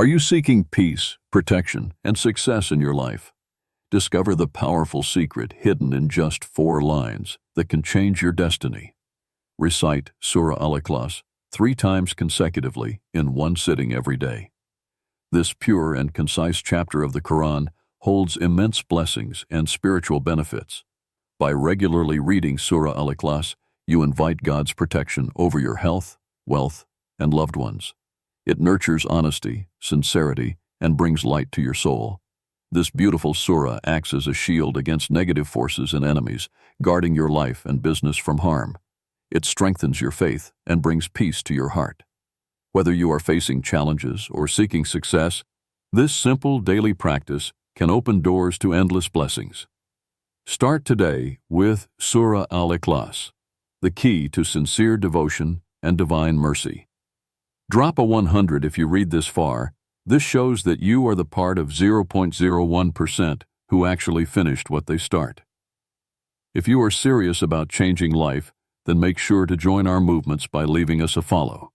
Are you seeking peace, protection, and success in your life? Discover the powerful secret hidden in just 4 lines that can change your destiny. Recite Surah Al-Ikhlas 3 times consecutively in one sitting every day. This pure and concise chapter of the Quran holds immense blessings and spiritual benefits. By regularly reading Surah Al-Ikhlas, you invite God's protection over your health, wealth, and loved ones. It nurtures honesty, sincerity, and brings light to your soul. This beautiful surah acts as a shield against negative forces and enemies, guarding your life and business from harm. It strengthens your faith and brings peace to your heart. Whether you are facing challenges or seeking success, this simple daily practice can open doors to endless blessings. Start today with Surah Al-Ikhlas, the key to sincere devotion and divine mercy. Drop a 100 if you read this far. This shows that you are the part of 0.01% who actually finished what they start. If you are serious about changing life, then make sure to join our movements by leaving us a follow.